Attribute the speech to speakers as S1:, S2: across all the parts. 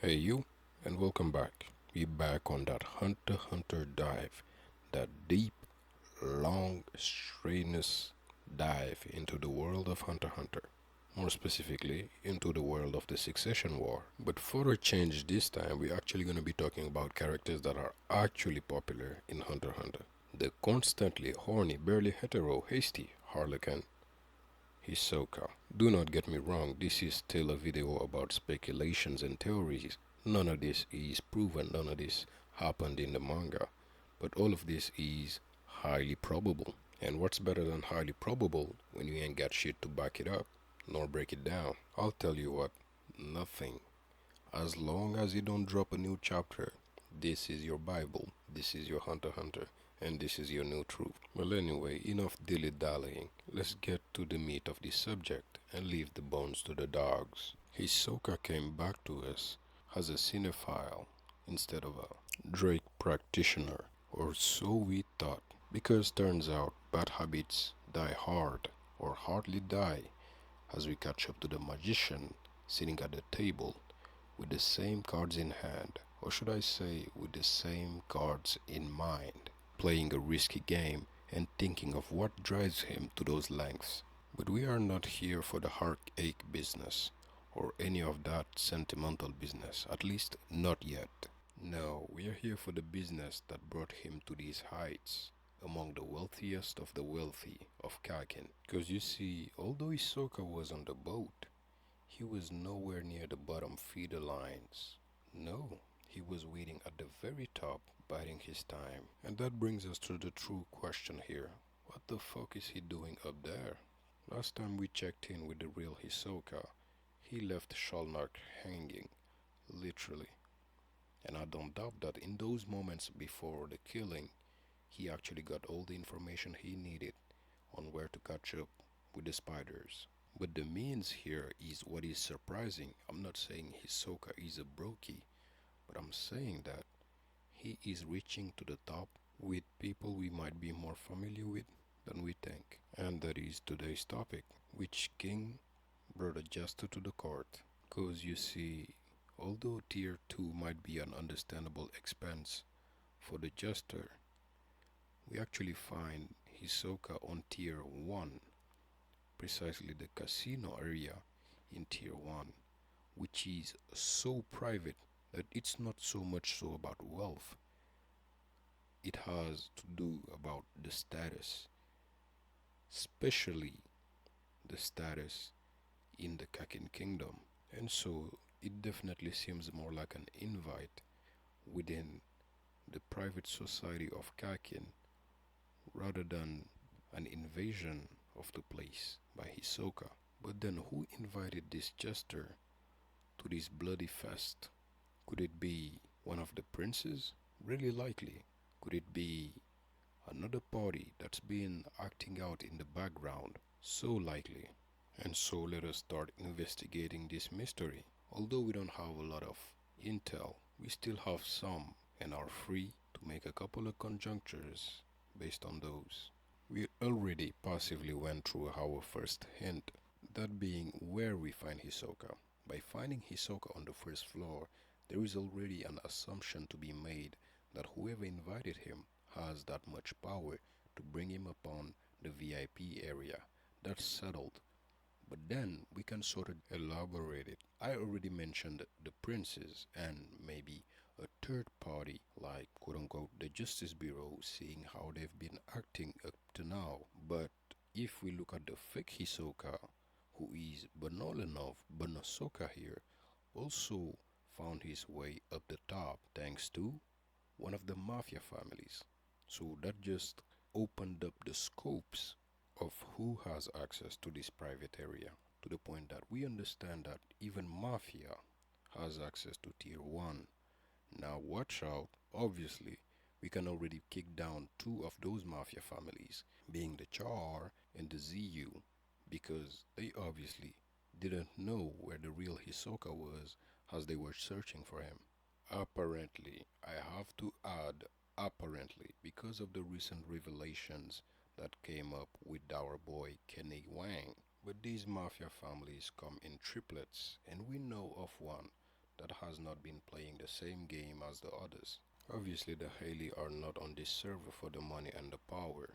S1: Hey you, and welcome back. We back on that Hunter x Hunter dive, that deep, long, strenuous dive into the world of Hunter x Hunter. More specifically, into the world of the Succession War. But for a change this time, we're actually going to be talking about characters that are actually popular in Hunter x Hunter. The constantly horny, barely hetero, hasty Harlequin, hisoka. Do not get me wrong, this is still a video about speculations and theories. None of this is proven, none of this happened in the manga, but all of this is highly probable. And what's better than highly probable when you ain't got shit to back it up, nor break it down? I'll tell you what, nothing. As long as you don't drop a new chapter, this is your Bible, this is your Hunter x Hunter, and this is your new truth. Well, anyway, enough dilly dallying. Let's get to the meat of the subject and leave the bones to the dogs. Hisoka came back to us as a cinephile instead of a Drake practitioner, or so we thought, because turns out bad habits die hard or hardly die as we catch up to the magician sitting at the table with the same cards in hand, or should I say, with the same cards in mind, playing a risky game and thinking of what drives him to those lengths. But we are not here for the heartache business or any of that sentimental business, at least not yet. No, we are here for the business that brought him to these heights, among the wealthiest of the wealthy of Kakin. Because you see, although Hisoka was on the boat, he was nowhere near the bottom feeder lines. No, he was waiting at the very top, biding his time. And that brings us to the true question here. What the fuck is he doing up there? Last time we checked in with the real Hisoka, he left Shalnak hanging, literally. And I don't doubt that in those moments before the killing, he actually got all the information he needed on where to catch up with the spiders. But the means here is what is surprising. I'm not saying Hisoka is a brokey, but I'm saying that he is reaching to the top with people we might be more familiar with than we think. And that is today's topic, which king brought a jester to the court. Cause you see, although tier 2 might be an understandable expense for the jester, we actually find Hisoka on tier 1, precisely the casino area in tier 1, which is so private that it's not so much so about wealth. It has to do about the status, especially the status in the Kakin kingdom. And so it definitely seems more like an invite within the private society of Kakin rather than an invasion of the place by Hisoka. But then who invited this jester to this bloody fest? Could it be one of the princes? Really likely. Could it be another party that's been acting out in the background? So likely. And so let us start investigating this mystery. Although we don't have a lot of intel, we still have some and are free to make a couple of conjectures based on those. We already passively went through our first hint, that being where we find Hisoka. By finding Hisoka on the first floor, there is already an assumption to be made that whoever invited him has that much power to bring him upon the VIP area. That's settled. But then we can sort of elaborate it. I already mentioned the princes and maybe a third party like quote unquote the Justice Bureau, seeing how they've been acting up to now. But if we look at the fake Hisoka, who is banal enough, Banasoka here, also found his way up the top thanks to one of the mafia families. So that just opened up the scopes of who has access to this private area, to the point that we understand that even mafia has access to tier 1. Now watch out, obviously we can already kick down two of those mafia families, being the Char and the ZU, because they obviously didn't know where the real Hisoka was as they were searching for him. Apparently, I have to add apparently, because of the recent revelations that came up with our boy Kenny Wang. But these mafia families come in triplets, and we know of one that has not been playing the same game as the others. Obviously, the Haley are not on this server for the money and the power.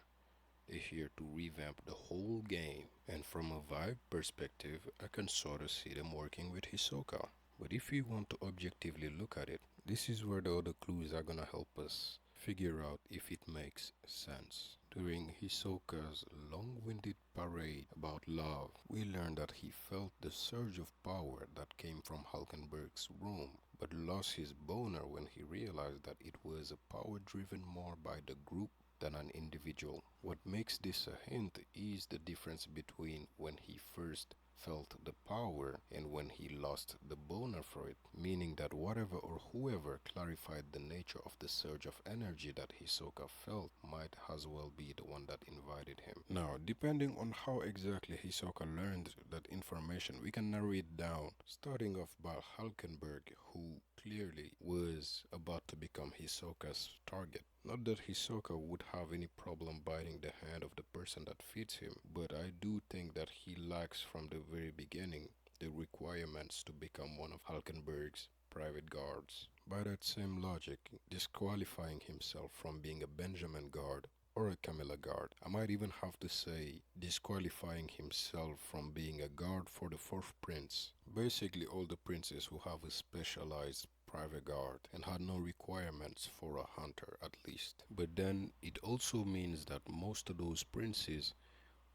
S1: They're here to revamp the whole game, and from a vibe perspective, I can sort of see them working with Hisoka. But if we want to objectively look at it, this is where the other clues are gonna help us figure out if it makes sense. During Hisoka's long-winded parade about love, we learned that he felt the surge of power that came from Hulkenberg's room, but lost his boner when he realized that it was a power driven more by the group than an individual. What makes this a hint is the difference between when he first felt the power and when he lost the boner for it, meaning that whatever or whoever clarified the nature of the surge of energy that Hisoka felt might as well be the one that invited him. Now, depending on how exactly Hisoka learned that information, we can narrow it down, starting off by Hulkenberg, who clearly was about to become Hisoka's target. Not that Hisoka would have any problem biting the hand of the person that feeds him, but I do think that he lacks from the very beginning the requirements to become one of Hulkenberg's private guards. By that same logic, disqualifying himself from being a Benjamin guard or a Camilla guard. I might even have to say disqualifying himself from being a guard for the fourth prince. Basically all the princes who have a specialized private guard and had no requirements for a hunter at least. But then it also means that most of those princes,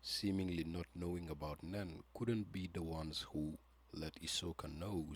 S1: seemingly not knowing about Nen, couldn't be the ones who let Isoka know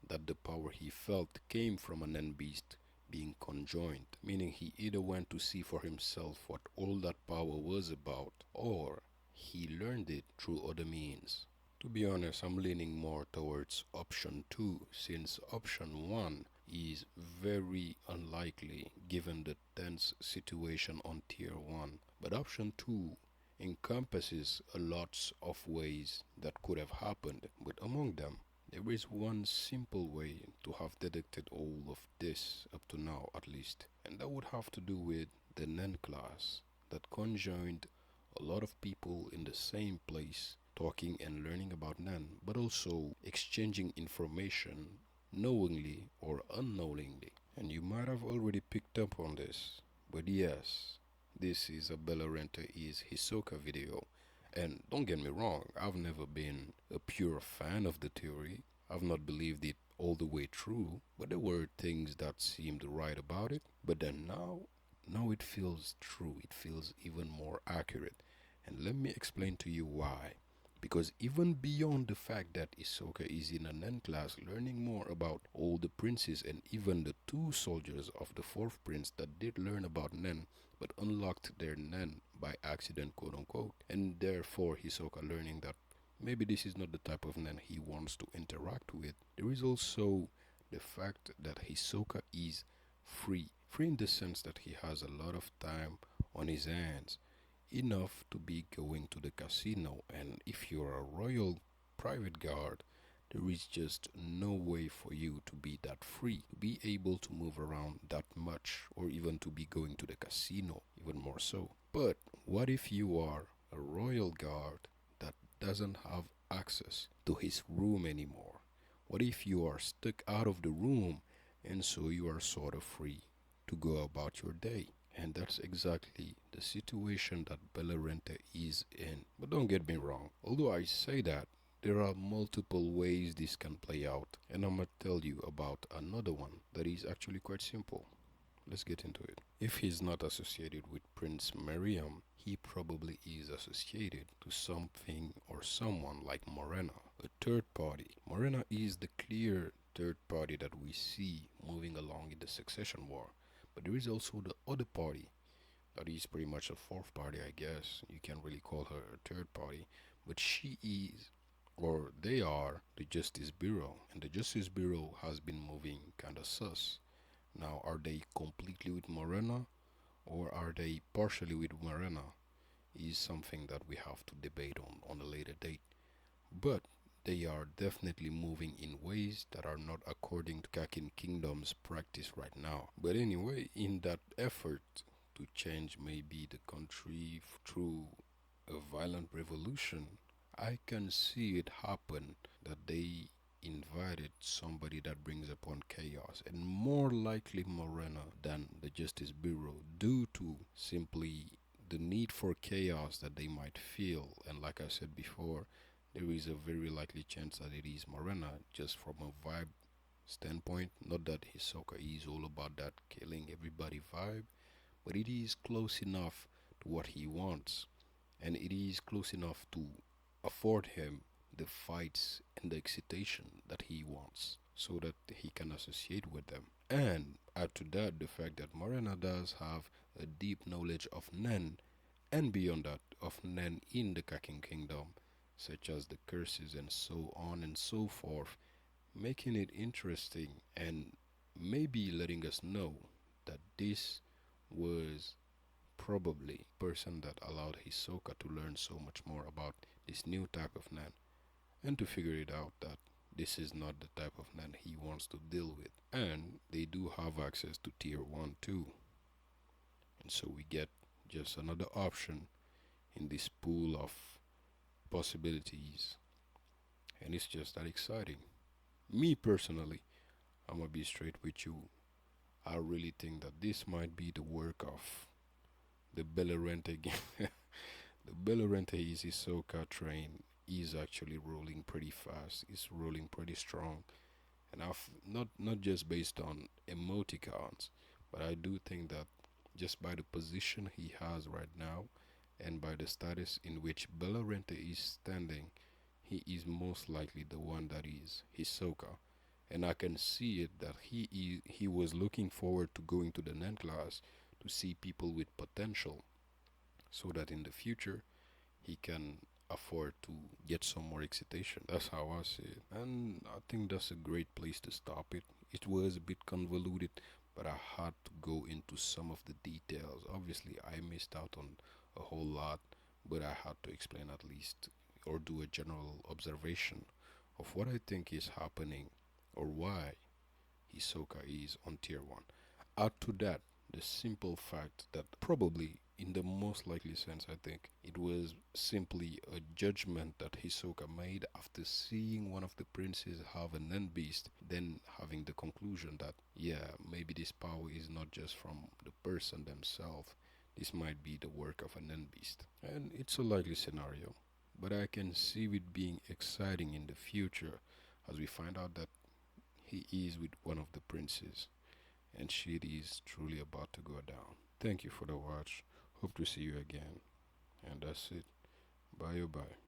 S1: that the power he felt came from an Nen beast being conjoined, meaning he either went to see for himself what all that power was about, or he learned it through other means. To be honest, I'm leaning more towards option 2, since option 1 is very unlikely given the tense situation on tier 1, but option 2 encompasses a lot of ways that could have happened, but among them there is one simple way to have deducted all of this up to now at least, and that would have to do with the Nen class that conjoined a lot of people in the same place talking and learning about Nen, but also exchanging information knowingly or unknowingly. And you might have already picked up on this, but yes, this is a Bellarenta is Hisoka video. And don't get me wrong, I've never been a pure fan of the theory. I've not believed it all the way through, but there were things that seemed right about it. But then now it feels true, it feels even more accurate. And let me explain to you why. Because even beyond the fact that Isoka is in a Nen class learning more about all the princes and even the two soldiers of the fourth prince that did learn about Nen but unlocked their Nen by accident, quote unquote, and therefore Hisoka learning that maybe this is not the type of Nen he wants to interact with. There is also the fact that Hisoka is free. Free in the sense that he has a lot of time on his hands, enough to be going to the casino, and if you're a royal private guard, there is just no way for you to be that free, to be able to move around that much, or even to be going to the casino, even more so. But what if you are a royal guard that doesn't have access to his room anymore? What if you are stuck out of the room and so you are sort of free to go about your day? And that's exactly the situation that Bellarenta is in. But don't get me wrong, although I say that, there are multiple ways this can play out, and I'm gonna tell you about another one that is actually quite simple. Let's get into it. If he's not associated with Prince Miriam, he probably is associated to something or someone like Morena, a third party. Morena is the clear third party that we see moving along in the succession war. But there is also the other party that is pretty much a fourth party, I guess. You can't really call her a third party, but she is, or they are, the Justice Bureau, and the Justice Bureau has been moving kinda sus. Now, are they completely with Morena, or are they partially with Morena? Is something that we have to debate on a later date. But they are definitely moving in ways that are not according to Kakin Kingdom's practice right now. But anyway, in that effort to change maybe the country through a violent revolution, I can see it happen that they invited somebody that brings upon chaos, and more likely Morena than the Justice Bureau, due to simply the need for chaos that they might feel. And like I said before, there is a very likely chance that it is Morena, just from a vibe standpoint. Not that Hisoka is all about that killing everybody vibe, but it is close enough to what he wants, and it is close enough to afford him the fights and the excitation that he wants so that he can associate with them. And add to that the fact that Morena does have a deep knowledge of Nen, and beyond that, of Nen in the Kakin Kingdom, such as the curses and so on and so forth, making it interesting and maybe letting us know that this was probably person that allowed Hisoka to learn so much more about this new type of Nan, and to figure it out that this is not the type of Nan he wants to deal with. And they do have access to tier 1 too. And so we get just another option in this pool of possibilities. And it's just that exciting. Me personally, I'm gonna be straight with you. I really think that this might be the work of the Bellerente game. The Bellerente is Hisoka train is actually rolling pretty fast. It's rolling pretty strong, and I've not just based on emoticons, but I do think that just by the position he has right now, and by the status in which Bellerente is standing, he is most likely the one that is Hisoka. And I can see it that he was looking forward to going to the NEN class to see people with potential, so that in the future he can afford to get some more excitation. That's how I see it. And I think that's a great place to stop it. It was a bit convoluted, but I had to go into some of the details. Obviously, I missed out on a whole lot, but I had to explain at least or do a general observation of what I think is happening or why Hisoka is on tier 1. Add to that the simple fact that probably, in the most likely sense, I think it was simply a judgment that Hisoka made after seeing one of the princes have an end beast, then having the conclusion that, yeah, maybe this power is not just from the person themselves, this might be the work of an end beast. And it's a likely scenario, but I can see it being exciting in the future as we find out that he is with one of the princes, and shit is truly about to go down. Thank you for the watch. Hope to see you again. And that's it. Bye bye.